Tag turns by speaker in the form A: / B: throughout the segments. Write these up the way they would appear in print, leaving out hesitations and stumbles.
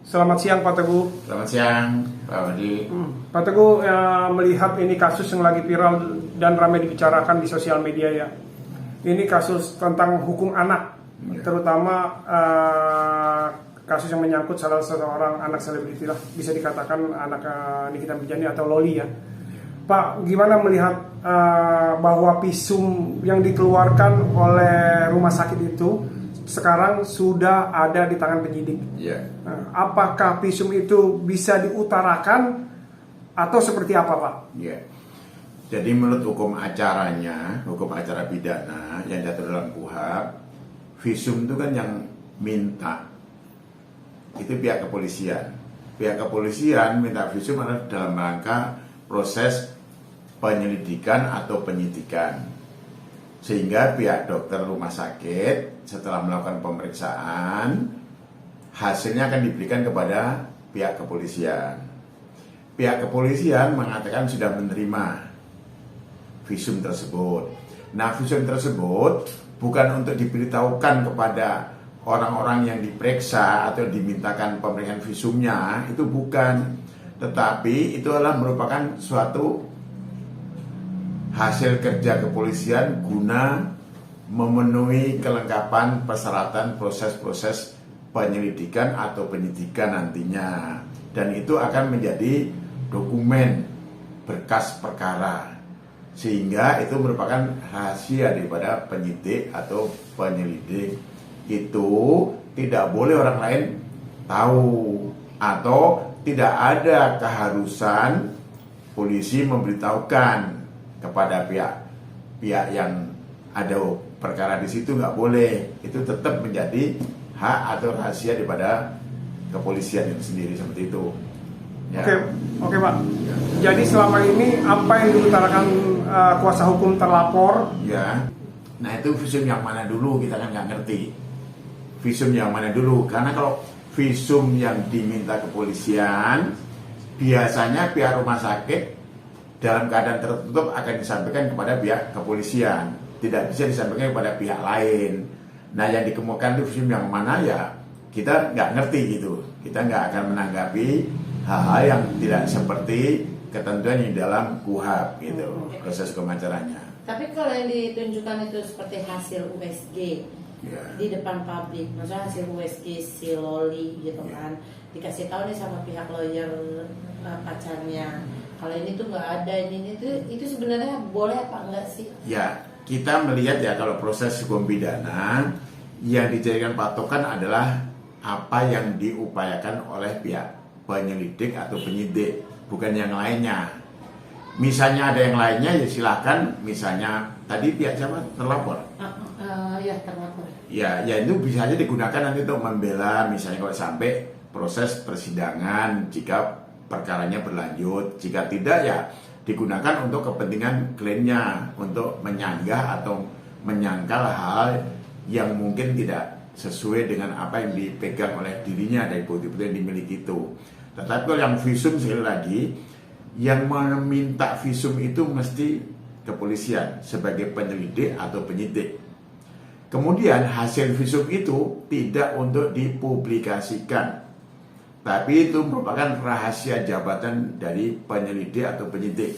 A: Selamat siang Pak Teguh.
B: Selamat siang, Pak Wadi.
A: Pak Teguh, melihat ini kasus yang lagi viral dan ramai dibicarakan di sosial media ya. Ini kasus tentang hukum anak, terutama kasus yang menyangkut salah seorang anak selebriti lah, bisa dikatakan anak Nikita Mirzani atau Loli ya. Pak, gimana melihat bahwa visum yang dikeluarkan oleh rumah sakit itu sekarang sudah ada di tangan penyidik? Apakah visum itu bisa diutarakan atau seperti apa, Pak?
B: Jadi menurut hukum acaranya, hukum acara pidana yang diatur dalam KUHP, visum itu kan yang minta itu pihak kepolisian. Pihak kepolisian minta visum adalah dalam rangka proses penyelidikan atau penyidikan, sehingga pihak dokter rumah sakit setelah melakukan pemeriksaan hasilnya akan diberikan kepada pihak kepolisian. Pihak kepolisian mengatakan sudah menerima visum tersebut. Nah, visum tersebut bukan untuk diberitahukan kepada orang-orang yang diperiksa atau dimintakan pemeriksaan visumnya, itu bukan. Tetapi itu adalah merupakan suatu hasil kerja kepolisian guna memenuhi kelengkapan persyaratan proses-proses penyelidikan atau penyidikan nantinya, dan itu akan menjadi dokumen berkas perkara, sehingga itu merupakan rahasia daripada penyidik atau penyelidik. Itu tidak boleh orang lain tahu, atau tidak ada keharusan polisi memberitahukan kepada pihak yang ada perkara di situ, nggak boleh. Itu tetap menjadi hak atau rahasia daripada kepolisian itu sendiri, seperti itu.
A: Oke Pak. Jadi selama ini apa yang diutarakan kuasa hukum terlapor?
B: Nah, itu visum yang mana dulu, kita kan nggak ngerti. Visum yang mana dulu? Karena kalau visum yang diminta kepolisian, biasanya pihak rumah sakit dalam keadaan tertutup akan disampaikan kepada pihak kepolisian, tidak bisa disampaikan kepada pihak lain. Nah, yang dikemukakan itu visum yang mana ya kita nggak ngerti gitu. Kita nggak akan menanggapi hal-hal yang tidak seperti ketentuan yang dalam KUHP gitu, proses hukum acaranya.
C: Tapi kalau yang ditunjukkan itu seperti hasil USG di depan publik, maksudnya hasil USG si Loli gitu kan, dikasih tahu nih sama pihak lawyer pacarnya. Kalau ini tuh nggak ada, itu sebenarnya boleh apa enggak sih? Ya,
B: kita melihat ya, kalau proses hukum pidana yang dijadikan patokan adalah apa yang diupayakan oleh pihak penyelidik atau penyidik, bukan yang lainnya. Misalnya ada yang lainnya ya silakan. Misalnya tadi pihak siapa terlapor?
C: Ya terlapor.
B: Ya itu bisa aja digunakan nanti untuk membela, misalnya kalau sampai proses persidangan jika perkaranya berlanjut. Jika tidak ya digunakan untuk kepentingan kliennya, untuk menyanggah atau menyangkal hal yang mungkin tidak sesuai dengan apa yang dipegang oleh dirinya dari bukti-bukti yang dimiliki itu. Tetapi kalau yang visum, sekali lagi, yang meminta visum itu mesti kepolisian sebagai penyelidik atau penyidik. Kemudian hasil visum itu tidak untuk dipublikasikan, tapi itu merupakan rahasia jabatan dari penyelidik atau penyidik.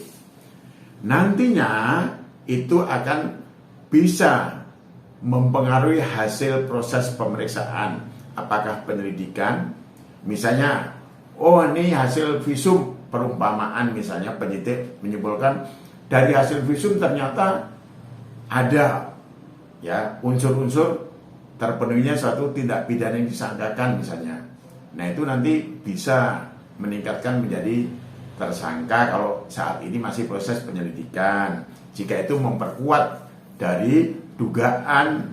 B: Nantinya itu akan bisa mempengaruhi hasil proses pemeriksaan. Apakah penyelidikan, misalnya, oh ini hasil visum perumpamaan, misalnya penyidik menyimpulkan dari hasil visum ternyata ada ya unsur-unsur terpenuhinya suatu tindak pidana yang disangkakan misalnya. Nah, itu nanti bisa meningkatkan menjadi tersangka kalau saat ini masih proses penyelidikan. Jika itu memperkuat dari dugaan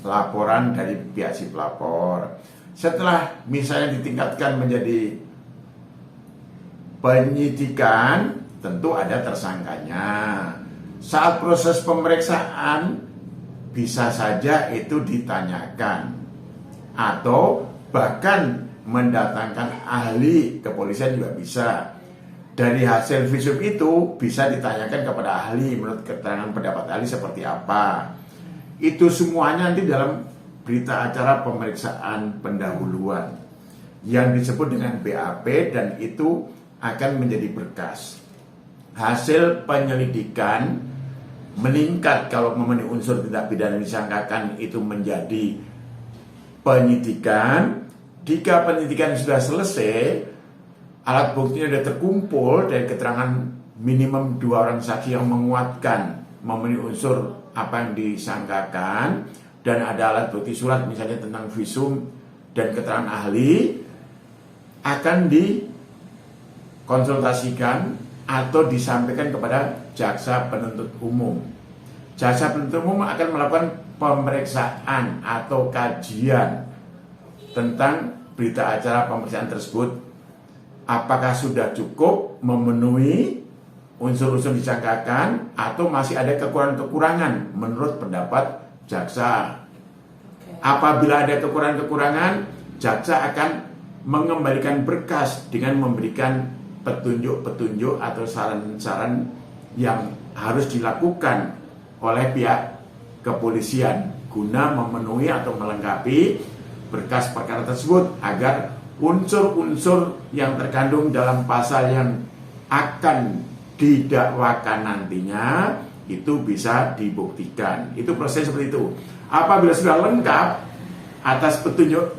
B: laporan dari pihak si pelapor. Setelah misalnya ditingkatkan menjadi penyidikan, tentu ada tersangkanya. Saat proses pemeriksaan bisa saja itu ditanyakan, atau bahkan mendatangkan ahli kepolisian juga bisa. Dari hasil visum itu bisa ditanyakan kepada ahli, menurut keterangan pendapat ahli seperti apa. Itu semuanya nanti dalam berita acara pemeriksaan pendahuluan. yang disebut dengan BAP, dan itu akan menjadi berkas. Hasil penyelidikan meningkat kalau memenuhi unsur tindak pidana yang disangkakan itu menjadi penyidikan. Jika penyidikan sudah selesai, alat buktinya sudah terkumpul dari keterangan minimum 2 orang saksi yang menguatkan memenuhi unsur apa yang disangkakan, dan ada alat bukti surat misalnya tentang visum dan keterangan ahli, akan dikonsultasikan atau disampaikan kepada jaksa penuntut umum. Jaksa penuntut umum akan melakukan pemeriksaan atau kajian tentang berita acara pemeriksaan tersebut, apakah sudah cukup memenuhi unsur-unsur disangkakan atau masih ada kekurangan-kekurangan menurut pendapat jaksa. Apabila ada kekurangan-kekurangan, jaksa akan mengembalikan berkas dengan memberikan petunjuk-petunjuk atau saran-saran yang harus dilakukan oleh pihak kepolisian guna memenuhi atau melengkapi berkas perkara tersebut agar unsur-unsur yang terkandung dalam pasal yang akan didakwakan nantinya itu bisa dibuktikan. Itu proses seperti itu. Apabila sudah lengkap atas petunjuk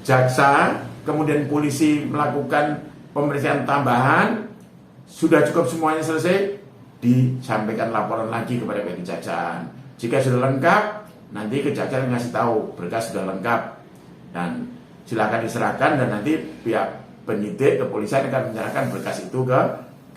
B: jaksa, kemudian polisi melakukan pemeriksaan tambahan, sudah cukup semuanya selesai, disampaikan laporan lagi kepada pihak kejaksaan. Jika sudah lengkap, nanti kejaksaan ngasih tahu berkas sudah lengkap dan silakan diserahkan, dan nanti pihak penyidik kepolisian akan menyerahkan berkas itu ke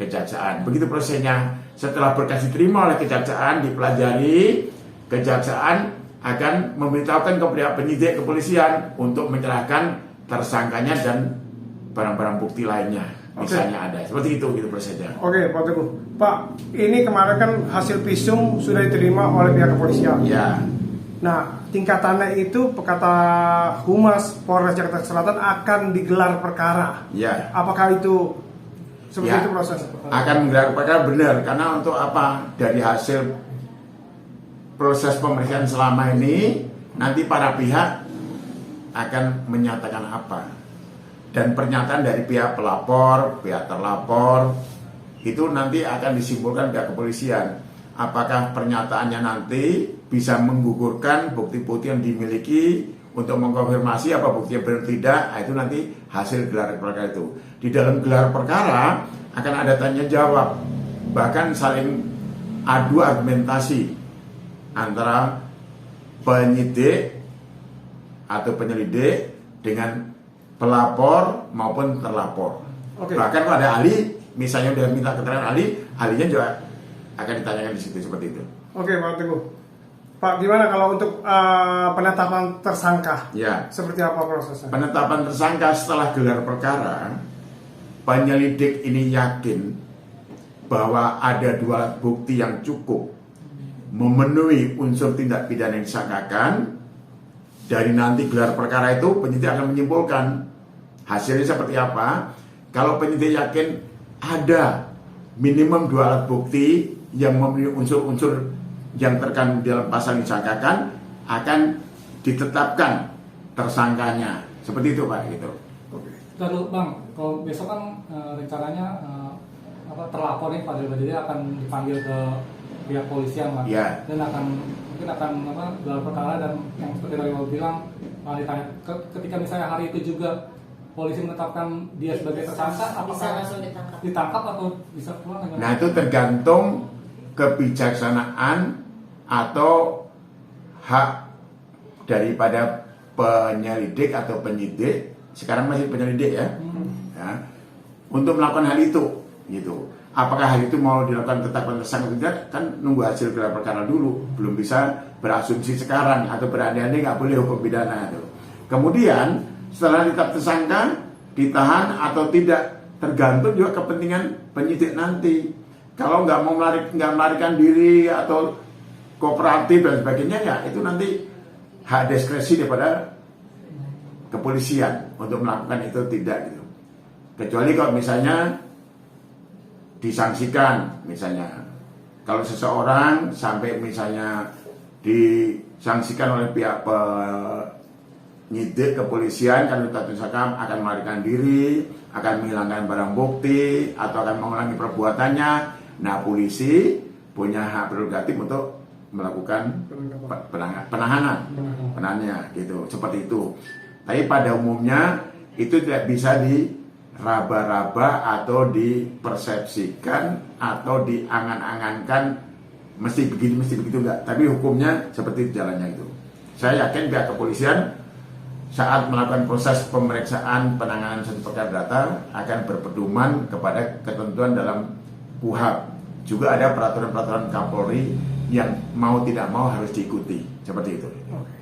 B: kejaksaan. Begitu prosesnya. Setelah berkas diterima oleh kejaksaan, dipelajari, kejaksaan akan memberitahukan ke pihak penyidik kepolisian untuk menyerahkan tersangkanya dan barang-barang bukti lainnya. Misalnya ada. Seperti itu gitu prosesnya.
A: Oke, Pak Teguh. Pak, ini kemarin kan hasil visum sudah diterima oleh pihak kepolisian.
B: Ya.
A: Nah, tingkatannya itu kata Humas Polres Jakarta Selatan akan digelar perkara.
B: Ya.
A: Apakah itu seperti
B: Ya.
A: itu proses?
B: Akan menggelar perkara, benar, karena untuk apa? Dari hasil proses pemeriksaan selama ini, nanti para pihak akan menyatakan apa, dan pernyataan dari pihak pelapor, pihak terlapor itu nanti akan disimpulkan pihak kepolisian. Apakah pernyataannya nanti bisa menggugurkan bukti-bukti yang dimiliki untuk mengkonfirmasi apa buktinya benar tidak, itu nanti hasil gelar perkara itu. Di dalam gelar perkara akan ada tanya jawab, bahkan saling adu argumentasi antara penyidik atau penyelidik dengan pelapor maupun terlapor.
A: Oke.
B: Bahkan kalau ada ahli, misalnya udah minta keterangan ahli, ahlinya juga akan ditanyakan di situ seperti itu.
A: Oke, Pak Teguh. Pak, gimana kalau untuk penetapan tersangka?
B: Ya.
A: Seperti apa prosesnya?
B: Penetapan tersangka setelah gelar perkara, penyelidik ini yakin bahwa ada 2 alat bukti yang cukup memenuhi unsur tindak pidana yang disangkakan. Dari nanti gelar perkara itu penyidik akan menyimpulkan hasilnya seperti apa. Kalau penyidik yakin ada minimum 2 alat bukti yang memenuhi unsur-unsur yang terkandung dalam pasal yang disangkakan, akan ditetapkan tersangkanya. Seperti itu, Pak, gitu.
A: Oke.
D: Lalu Bang, kalau besok kan rencananya terlapor nih Fadil Badiri akan dipanggil ke pihak polisian, Bang.
B: Ya.
D: Dan mungkin akan gelar perkara, dan yang seperti tadi Bang bilang, ditanya ketika misalnya hari itu juga polisi menetapkan dia sebagai tersangka,
C: Bisa
D: apakah
C: langsung
D: ditangkap atau bisa pulang?
B: Nah, itu tergantung kebijaksanaan atau hak daripada penyelidik atau penyidik, sekarang masih penyelidik ya, untuk melakukan hal itu gitu. Apakah hal itu mau dilakukan tetapkan tersangka tidak, kan nunggu hasil gelar perkara dulu, belum bisa berasumsi sekarang atau berandai-andai, nggak boleh hukum pidana itu. Kemudian setelah ditetap tersangka, ditahan atau tidak, tergantung juga kepentingan penyidik nanti. Kalau nggak mau melarikan diri atau kooperatif dan sebagainya, ya itu nanti hak diskresi daripada kepolisian untuk melakukan itu tidak gitu. Kecuali kalau misalnya disangsikan, misalnya kalau seseorang sampai misalnya disangsikan oleh pihak nyidik kepolisian kan misalkan akan melarikan diri, akan menghilangkan barang bukti atau akan mengulangi perbuatannya. Nah, polisi punya hak prerogatif untuk melakukan penahanannya gitu, seperti itu. Tapi pada umumnya itu tidak bisa diraba-raba atau dipersepsikan atau diangan-angankan mesti begini mesti begitu, enggak. Tapi hukumnya seperti jalannya itu. Saya yakin pihak kepolisian saat melakukan proses pemeriksaan penanganan suatu perkara data akan berpedoman kepada ketentuan dalam KUHP. Juga ada peraturan-peraturan Kapolri yang mau tidak mau harus diikuti, seperti itu.
A: Oke.